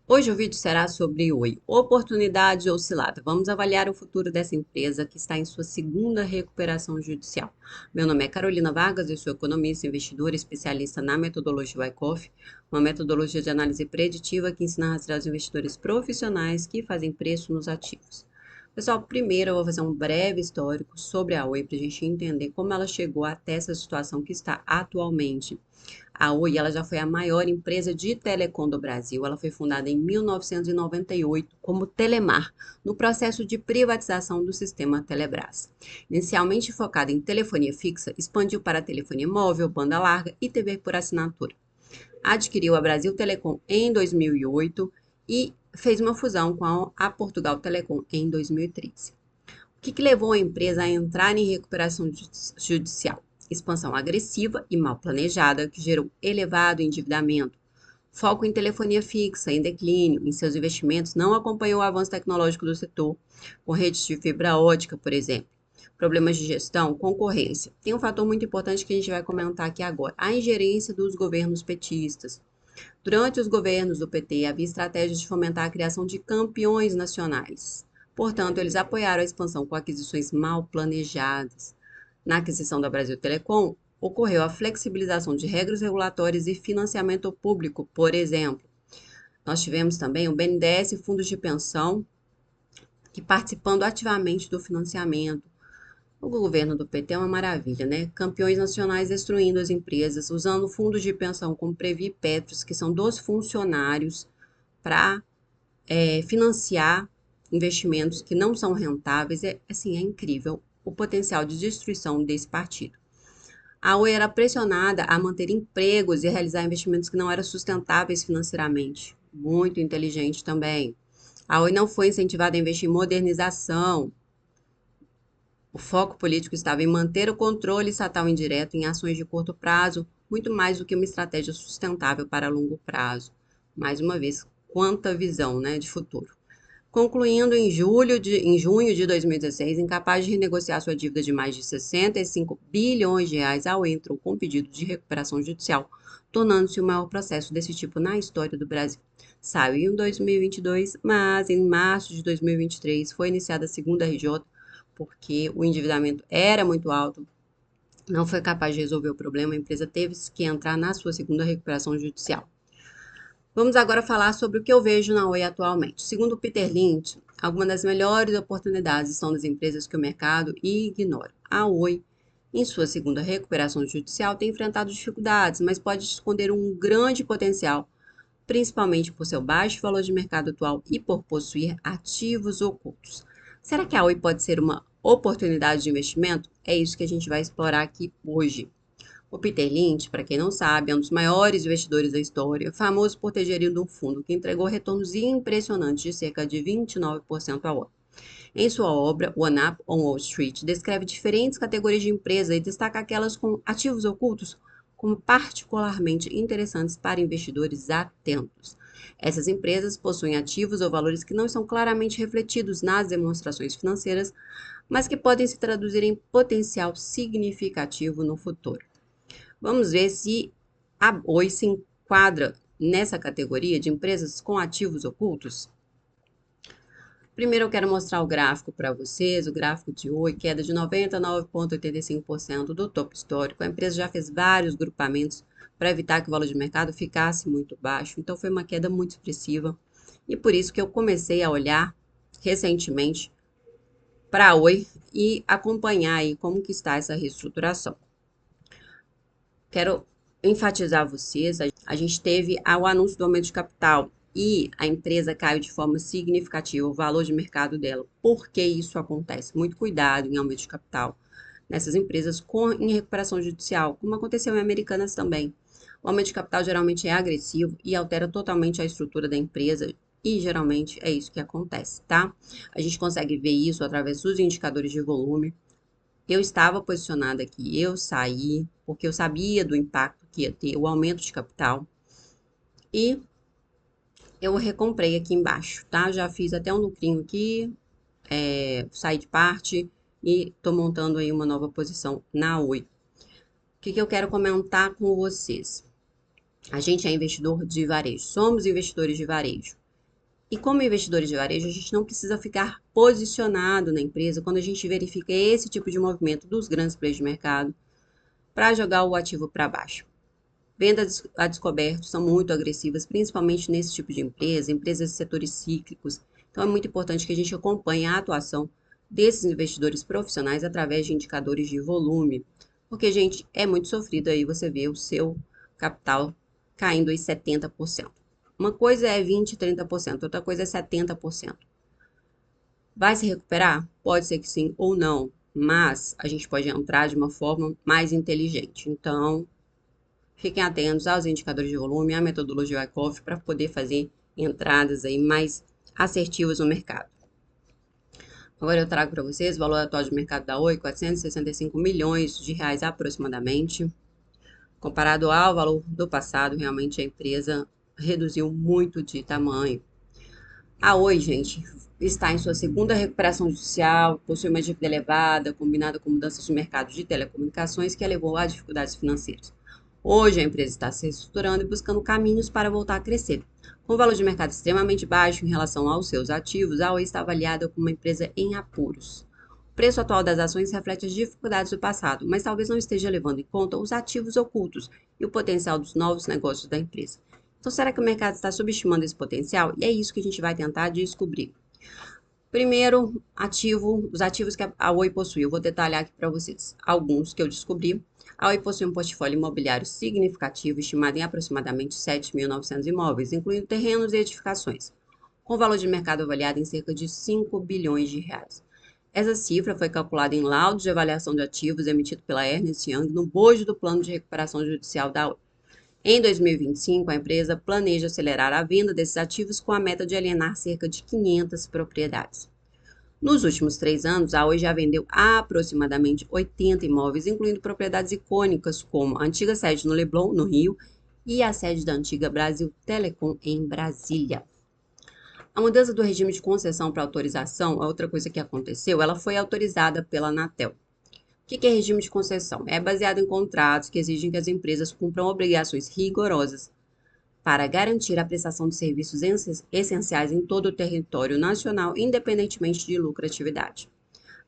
Hoje o vídeo será sobre Oi, oportunidade oscilada. Vamos avaliar o futuro dessa empresa que está em sua segunda recuperação judicial. Meu nome é Carolina Vargas, eu sou economista, investidora, especialista na metodologia Wyckoff, uma metodologia de análise preditiva que ensina a rastrear os investidores profissionais que fazem preço nos ativos. Pessoal, primeiro eu vou fazer um breve histórico sobre a Oi para a gente entender como ela chegou até essa situação que está atualmente. A Oi, ela já foi a maior empresa de telecom do Brasil. Ela foi fundada em 1998 como Telemar, no processo de privatização do sistema Telebrás. Inicialmente focada em telefonia fixa, expandiu para telefonia móvel, banda larga e TV por assinatura. Adquiriu a Brasil Telecom em 2008 e fez uma fusão com a Portugal Telecom em 2013. O que levou a empresa a entrar em recuperação judicial? Expansão agressiva e mal planejada, que gerou elevado endividamento. Foco em telefonia fixa, em declínio, em seus investimentos, não acompanhou o avanço tecnológico do setor, com redes de fibra ótica, por exemplo. Problemas de gestão, concorrência. Tem um fator muito importante que a gente vai comentar aqui agora: a ingerência dos governos petistas. Durante os governos do PT, havia estratégias de fomentar a criação de campeões nacionais. Portanto, eles apoiaram a expansão com aquisições mal planejadas. Na aquisição da Brasil Telecom, ocorreu a flexibilização de regras regulatórias e financiamento público, por exemplo. Nós tivemos também o BNDES e fundos de pensão que participando ativamente do financiamento. O governo do PT é uma maravilha, né? Campeões nacionais destruindo as empresas, usando fundos de pensão como Previ e Petros, que são dos funcionários, para financiar investimentos que não são rentáveis. É incrível o potencial de destruição desse partido. A Oi era pressionada a manter empregos e realizar investimentos que não eram sustentáveis financeiramente. Muito inteligente também. A Oi não foi incentivada a investir em modernização. O foco político estava em manter o controle estatal indireto em ações de curto prazo, muito mais do que uma estratégia sustentável para longo prazo. Mais uma vez, quanta visão, né, de futuro. Concluindo em junho de 2016, incapaz de renegociar sua dívida de mais de 65 bilhões de reais, a Oi entrou com pedido de recuperação judicial, tornando-se o maior processo desse tipo na história do Brasil. Saiu em 2022, mas em março de 2023 foi iniciada a segunda RJ, porque o endividamento era muito alto, não foi capaz de resolver o problema, a empresa teve que entrar na sua segunda recuperação judicial. Vamos agora falar sobre o que eu vejo na Oi atualmente. Segundo Peter Lynch, algumas das melhores oportunidades estão nas empresas que o mercado ignora. A Oi, em sua segunda recuperação judicial, tem enfrentado dificuldades, mas pode esconder um grande potencial, principalmente por seu baixo valor de mercado atual e por possuir ativos ocultos. Será que a Oi pode ser uma oportunidade de investimento? É isso que a gente vai explorar aqui hoje. O Peter Lynch, para quem não sabe, é um dos maiores investidores da história, famoso por ter gerido um fundo que entregou retornos impressionantes de cerca de 29% ao ano. Em sua obra, One Up on Wall Street, descreve diferentes categorias de empresa e destaca aquelas com ativos ocultos como particularmente interessantes para investidores atentos. Essas empresas possuem ativos ou valores que não estão claramente refletidos nas demonstrações financeiras, mas que podem se traduzir em potencial significativo no futuro. Vamos ver se a Oi se enquadra nessa categoria de empresas com ativos ocultos. Primeiro eu quero mostrar o gráfico para vocês, o gráfico de Oi, queda de 99,85% do topo histórico. A empresa já fez vários grupamentos para evitar que o valor de mercado ficasse muito baixo, então foi uma queda muito expressiva. E por isso que eu comecei a olhar recentemente para a Oi e acompanhar aí como que está essa reestruturação. Quero enfatizar a vocês, a gente teve o anúncio do aumento de capital e a empresa caiu de forma significativa, o valor de mercado dela. Por que isso acontece? Muito cuidado em aumento de capital nessas empresas em recuperação judicial, como aconteceu em Americanas também. O aumento de capital geralmente é agressivo e altera totalmente a estrutura da empresa e geralmente é isso que acontece, tá? A gente consegue ver isso através dos indicadores de volume. Eu estava posicionada aqui, eu saí, porque eu sabia do impacto que ia ter o aumento de capital. E eu recomprei aqui embaixo, tá? Já fiz até um lucrinho aqui, saí de parte e tô montando aí uma nova posição na Oi. O que eu quero comentar com vocês? A gente é investidor de varejo, somos investidores de varejo. E como investidores de varejo, a gente não precisa ficar posicionado na empresa quando a gente verifica esse tipo de movimento dos grandes players de mercado para jogar o ativo para baixo. Vendas a descoberto são muito agressivas, principalmente nesse tipo de empresa, empresas de setores cíclicos. Então é muito importante que a gente acompanhe a atuação desses investidores profissionais através de indicadores de volume, porque, gente, é muito sofrido aí você ver o seu capital caindo em 70%. Uma coisa é 20, 30%, outra coisa é 70%. Vai se recuperar? Pode ser que sim ou não, mas a gente pode entrar de uma forma mais inteligente. Então, fiquem atentos aos indicadores de volume, à metodologia Wyckoff para poder fazer entradas aí mais assertivas no mercado. Agora eu trago para vocês o valor atual de mercado da Oi, 465 milhões de reais aproximadamente. Comparado ao valor do passado, realmente a empresa reduziu muito de tamanho. A Oi, gente, está em sua segunda recuperação judicial, possui uma dívida elevada, combinada com mudanças de mercado de telecomunicações que a levou a dificuldades financeiras. Hoje, a empresa está se reestruturando e buscando caminhos para voltar a crescer. Com o valor de mercado extremamente baixo em relação aos seus ativos, a Oi está avaliada como uma empresa em apuros. O preço atual das ações reflete as dificuldades do passado, mas talvez não esteja levando em conta os ativos ocultos e o potencial dos novos negócios da empresa. Então, será que o mercado está subestimando esse potencial? E é isso que a gente vai tentar descobrir. Primeiro, os ativos que a Oi possui. Eu vou detalhar aqui para vocês alguns que eu descobri. A Oi possui um portfólio imobiliário significativo, estimado em aproximadamente 7.900 imóveis, incluindo terrenos e edificações, com valor de mercado avaliado em cerca de 5 bilhões de reais. Essa cifra foi calculada em laudo de avaliação de ativos emitido pela Ernst Young no bojo do plano de recuperação judicial da Oi. Em 2025, a empresa planeja acelerar a venda desses ativos com a meta de alienar cerca de 500 propriedades. Nos últimos 3 anos, a Oi já vendeu aproximadamente 80 imóveis, incluindo propriedades icônicas como a antiga sede no Leblon, no Rio, e a sede da antiga Brasil Telecom, em Brasília. A mudança do regime de concessão para autorização, a outra coisa que aconteceu, ela foi autorizada pela Anatel. O que é regime de concessão? É baseado em contratos que exigem que as empresas cumpram obrigações rigorosas para garantir a prestação de serviços essenciais em todo o território nacional, independentemente de lucratividade.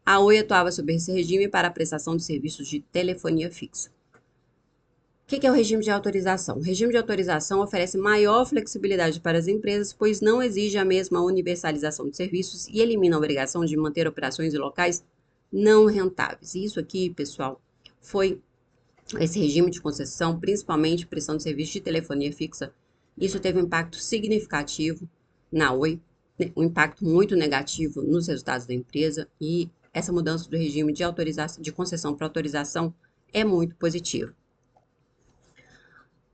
A Oi atuava sob esse regime para a prestação de serviços de telefonia fixa. O que é o regime de autorização? O regime de autorização oferece maior flexibilidade para as empresas, pois não exige a mesma universalização de serviços e elimina a obrigação de manter operações em locais não rentáveis. Isso aqui, pessoal, foi esse regime de concessão, principalmente prestação de serviço de telefonia fixa. Isso teve um impacto significativo na Oi, um impacto muito negativo nos resultados da empresa, e essa mudança do regime de autorização, de concessão para autorização é muito positiva.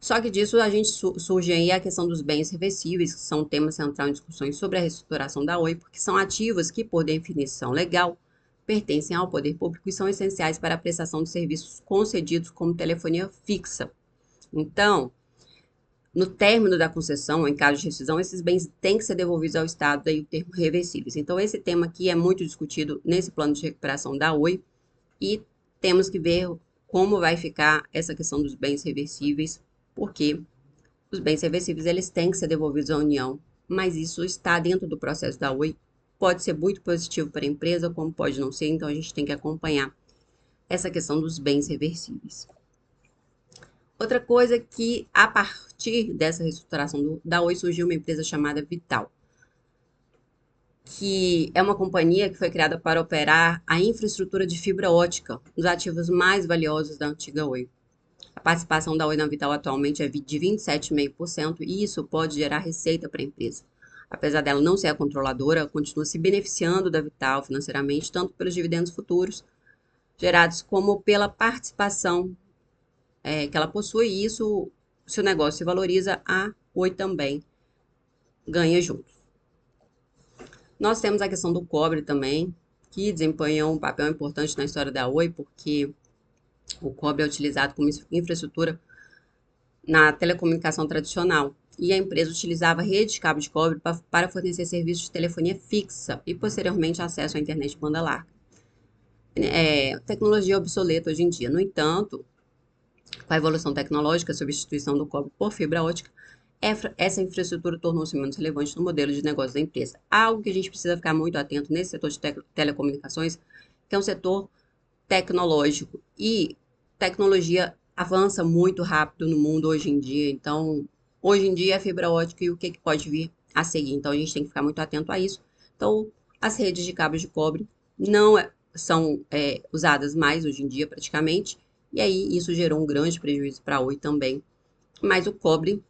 Só que disso a gente surge aí a questão dos bens reversíveis, que são um tema central em discussões sobre a reestruturação da Oi, porque são ativos que, por definição legal, pertencem ao poder público e são essenciais para a prestação de serviços concedidos como telefonia fixa. Então, no término da concessão, ou em caso de rescisão, esses bens têm que ser devolvidos ao Estado, daí o termo reversíveis. Então, esse tema aqui é muito discutido nesse plano de recuperação da Oi e temos que ver como vai ficar essa questão dos bens reversíveis, porque os bens reversíveis eles têm que ser devolvidos à União, mas isso está dentro do processo da Oi. Pode ser muito positivo para a empresa, como pode não ser, então a gente tem que acompanhar essa questão dos bens reversíveis. Outra coisa que, a partir dessa reestruturação da Oi, surgiu uma empresa chamada Vital, que é uma companhia que foi criada para operar a infraestrutura de fibra ótica, os ativos mais valiosos da antiga Oi. A participação da Oi na Vital atualmente é de 27,5% e isso pode gerar receita para a empresa. Apesar dela não ser a controladora, continua se beneficiando da Vital financeiramente, tanto pelos dividendos futuros gerados como pela participação que ela possui, e isso, se o negócio se valoriza, a Oi também ganha junto. Nós temos a questão do cobre também, que desempenhou um papel importante na história da Oi, porque o cobre é utilizado como infraestrutura na telecomunicação tradicional. E a empresa utilizava rede de cabo de cobre para fornecer serviços de telefonia fixa e, posteriormente, acesso à internet banda larga. Tecnologia obsoleta hoje em dia. No entanto, com a evolução tecnológica, a substituição do cobre por fibra ótica essa infraestrutura tornou-se menos relevante no modelo de negócio da empresa. Algo que a gente precisa ficar muito atento nesse setor de telecomunicações, que é um setor tecnológico e tecnologia avança muito rápido no mundo hoje em dia. Então, hoje em dia, a fibra ótica e o que pode vir a seguir. Então, a gente tem que ficar muito atento a isso. Então, as redes de cabos de cobre não são usadas mais hoje em dia, praticamente. E aí, isso gerou um grande prejuízo para a Oi também. Mas o cobre,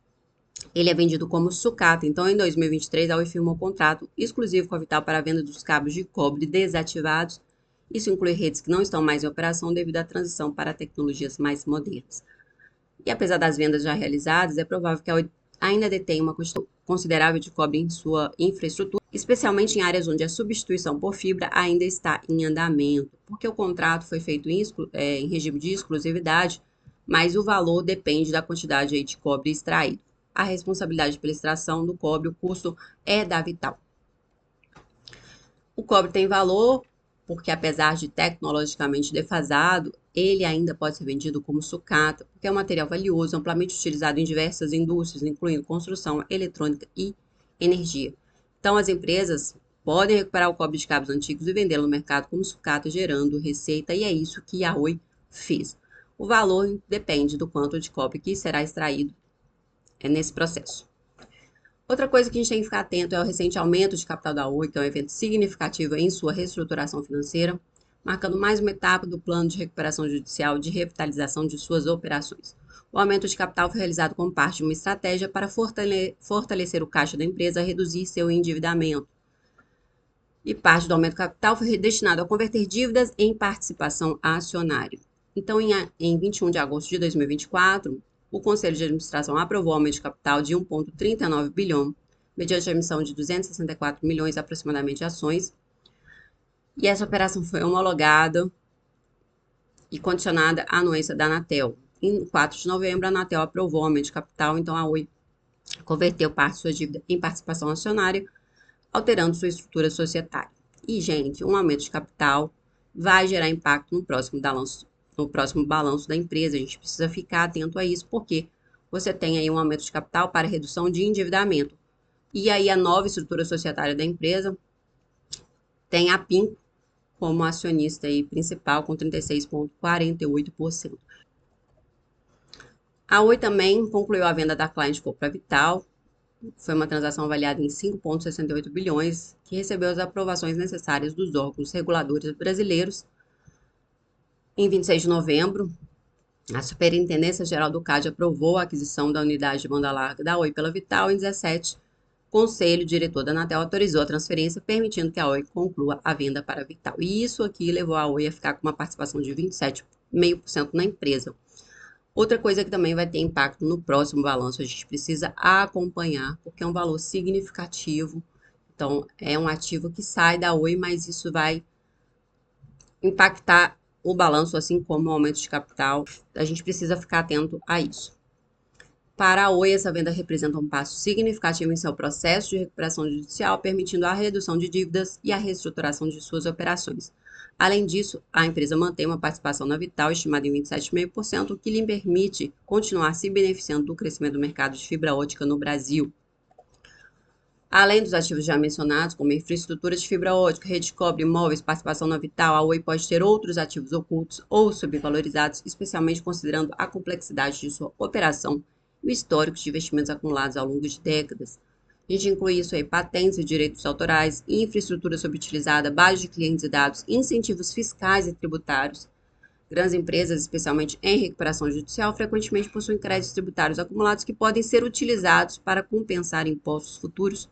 ele é vendido como sucata. Então, em 2023, a Oi firmou um contrato exclusivo com a Vital para a venda dos cabos de cobre desativados. Isso inclui redes que não estão mais em operação devido à transição para tecnologias mais modernas. E apesar das vendas já realizadas, é provável que a Oi ainda detenha uma quantidade considerável de cobre em sua infraestrutura, especialmente em áreas onde a substituição por fibra ainda está em andamento, porque o contrato foi feito em regime de exclusividade, mas o valor depende da quantidade de cobre extraído. A responsabilidade pela extração do cobre, o custo é da Vital. O cobre tem valor porque, apesar de tecnologicamente defasado, ele ainda pode ser vendido como sucata, porque é um material valioso, amplamente utilizado em diversas indústrias, incluindo construção, eletrônica e energia. Então, as empresas podem recuperar o cobre de cabos antigos e vendê-lo no mercado como sucata, gerando receita, e é isso que a Oi fez. O valor depende do quanto de cobre que será extraído nesse processo. Outra coisa que a gente tem que ficar atento é o recente aumento de capital da Oi, que é um evento significativo em sua reestruturação financeira, marcando mais uma etapa do plano de recuperação judicial de revitalização de suas operações. O aumento de capital foi realizado como parte de uma estratégia para fortalecer o caixa da empresa, reduzir seu endividamento. E parte do aumento de capital foi destinado a converter dívidas em participação acionária. Então, em 21 de agosto de 2024, o Conselho de Administração aprovou o aumento de capital de 1,39 bilhão, mediante a emissão de 264 milhões aproximadamente de ações. E essa operação foi homologada e condicionada à anuência da Anatel. Em 4 de novembro, a Anatel aprovou o aumento de capital, então a Oi converteu parte de sua dívida em participação acionária, alterando sua estrutura societária. E, gente, um aumento de capital vai gerar impacto no próximo balanço da empresa. A gente precisa ficar atento a isso, porque você tem aí um aumento de capital para redução de endividamento. E aí a nova estrutura societária da empresa tem a PIN como acionista aí principal com 36,48%. A Oi também concluiu a venda da Client Co para a Vital. Foi uma transação avaliada em 5,68 bilhões, que recebeu as aprovações necessárias dos órgãos reguladores brasileiros. Em 26 de novembro, a Superintendência Geral do CAD aprovou a aquisição da unidade de banda larga da Oi pela Vital. Em 17, o Conselho Diretor da Anatel autorizou a transferência, permitindo que a Oi conclua a venda para a Vital. E isso aqui levou a Oi a ficar com uma participação de 27,5% na empresa. Outra coisa que também vai ter impacto no próximo balanço, a gente precisa acompanhar, porque é um valor significativo. Então, é um ativo que sai da Oi, mas isso vai impactar o balanço, assim como o aumento de capital. A gente precisa ficar atento a isso. Para a Oi, essa venda representa um passo significativo em seu processo de recuperação judicial, permitindo a redução de dívidas e a reestruturação de suas operações. Além disso, a empresa mantém uma participação na Vital estimada em 27,5%, o que lhe permite continuar se beneficiando do crescimento do mercado de fibra ótica no Brasil. Além dos ativos já mencionados, como infraestrutura de fibra ótica, rede de cobre, imóveis, participação na Vital, a Oi pode ter outros ativos ocultos ou subvalorizados, especialmente considerando a complexidade de sua operação e o histórico de investimentos acumulados ao longo de décadas. A gente inclui isso aí, patentes e direitos autorais, infraestrutura subutilizada, base de clientes e dados, incentivos fiscais e tributários. Grandes empresas, especialmente em recuperação judicial, frequentemente possuem créditos tributários acumulados que podem ser utilizados para compensar impostos futuros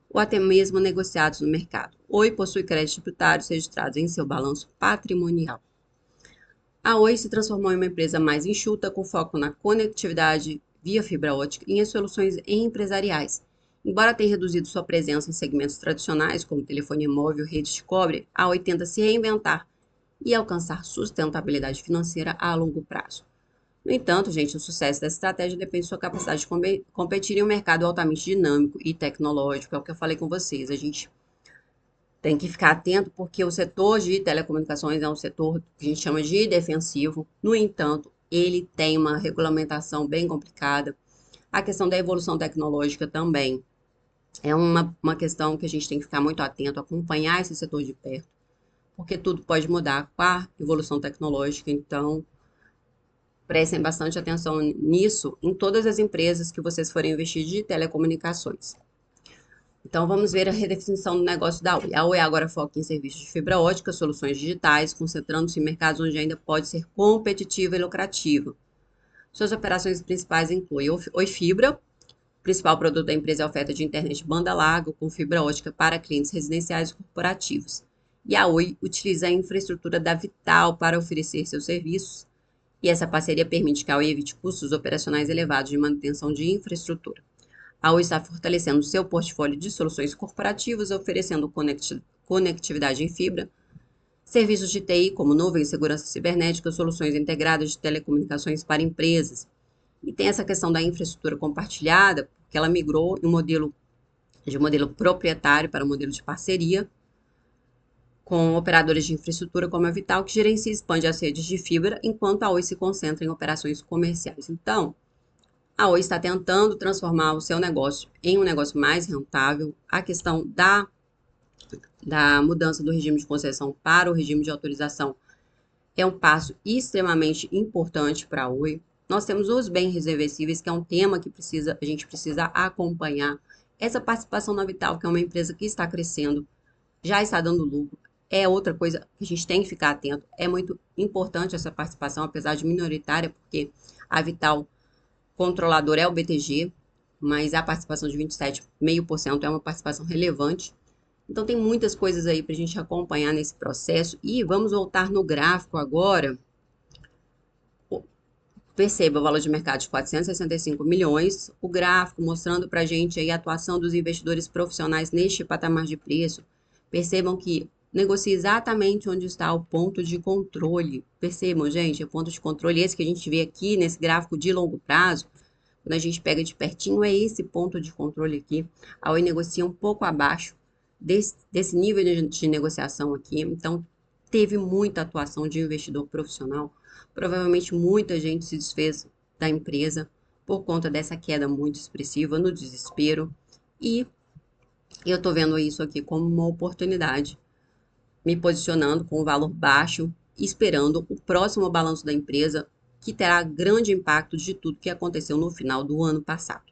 ou até mesmo negociados no mercado. Oi possui créditos tributários registrados em seu balanço patrimonial. A Oi se transformou em uma empresa mais enxuta, com foco na conectividade via fibra ótica e em soluções empresariais. Embora tenha reduzido sua presença em segmentos tradicionais, como telefonia móvel e redes de cobre, a Oi tenta se reinventar e alcançar sustentabilidade financeira a longo prazo. No entanto, gente, o sucesso dessa estratégia depende de sua capacidade de competir em um mercado altamente dinâmico e tecnológico. É o que eu falei com vocês. A gente tem que ficar atento porque o setor de telecomunicações é um setor que a gente chama de defensivo. No entanto, ele tem uma regulamentação bem complicada. A questão da evolução tecnológica também é uma questão que a gente tem que ficar muito atento, acompanhar esse setor de perto, porque tudo pode mudar com a evolução tecnológica. Então, prestem bastante atenção nisso em todas as empresas que vocês forem investir de telecomunicações. Então, vamos ver a redefinição do negócio da Oi. A Oi agora foca em serviços de fibra ótica, soluções digitais, concentrando-se em mercados onde ainda pode ser competitiva e lucrativa. Suas operações principais incluem Oi Fibra, o principal produto da empresa é a oferta de internet banda larga com fibra ótica para clientes residenciais e corporativos. E a Oi utiliza a infraestrutura da Vital para oferecer seus serviços, e essa parceria permite que a Oi evite custos operacionais elevados de manutenção de infraestrutura. A Oi está fortalecendo seu portfólio de soluções corporativas, oferecendo conectividade em fibra, serviços de TI como nuvem e segurança cibernética, soluções integradas de telecomunicações para empresas. E tem essa questão da infraestrutura compartilhada, porque ela migrou de um modelo proprietário para um modelo de parceria com operadores de infraestrutura como a Vital, que gerencia e expande as redes de fibra, enquanto a Oi se concentra em operações comerciais. Então, a Oi está tentando transformar o seu negócio em um negócio mais rentável. A questão da mudança do regime de concessão para o regime de autorização é um passo extremamente importante para a Oi. Nós temos os bens reversíveis, que é um tema que a gente precisa acompanhar. Essa participação na Vital, que é uma empresa que está crescendo, já está dando lucro, é outra coisa que a gente tem que ficar atento. É muito importante essa participação, apesar de minoritária, porque a Vital controlador é o BTG, mas a participação de 27,5% é uma participação relevante. Então, tem muitas coisas aí para a gente acompanhar nesse processo. E vamos voltar no gráfico agora. Perceba o valor de mercado de 465 milhões. O gráfico mostrando para a gente aí a atuação dos investidores profissionais neste patamar de preço. Percebam que negocia exatamente onde está o ponto de controle. Percebam, gente, o ponto de controle, esse que a gente vê aqui nesse gráfico de longo prazo, quando a gente pega de pertinho, é esse ponto de controle aqui. A Oi negocia um pouco abaixo desse nível de negociação aqui. Então, teve muita atuação de investidor profissional. Provavelmente muita gente se desfez da empresa por conta dessa queda muito expressiva, no desespero. E eu estou vendo isso aqui como uma oportunidade, me posicionando com um valor baixo, esperando o próximo balanço da empresa, que terá grande impacto de tudo que aconteceu no final do ano passado.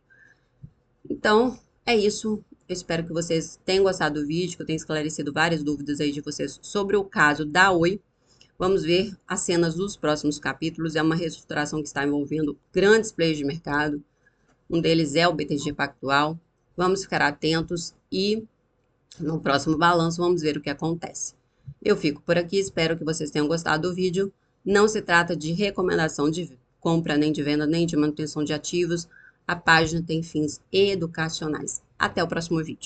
Então, é isso. Eu espero que vocês tenham gostado do vídeo, que eu tenha esclarecido várias dúvidas aí de vocês sobre o caso da Oi. Vamos ver as cenas dos próximos capítulos. É uma reestruturação que está envolvendo grandes players de mercado. Um deles é o BTG Pactual. Vamos ficar atentos e no próximo balanço vamos ver o que acontece. Eu fico por aqui, espero que vocês tenham gostado do vídeo. Não se trata de recomendação de compra, nem de venda, nem de manutenção de ativos. A página tem fins educacionais. Até o próximo vídeo.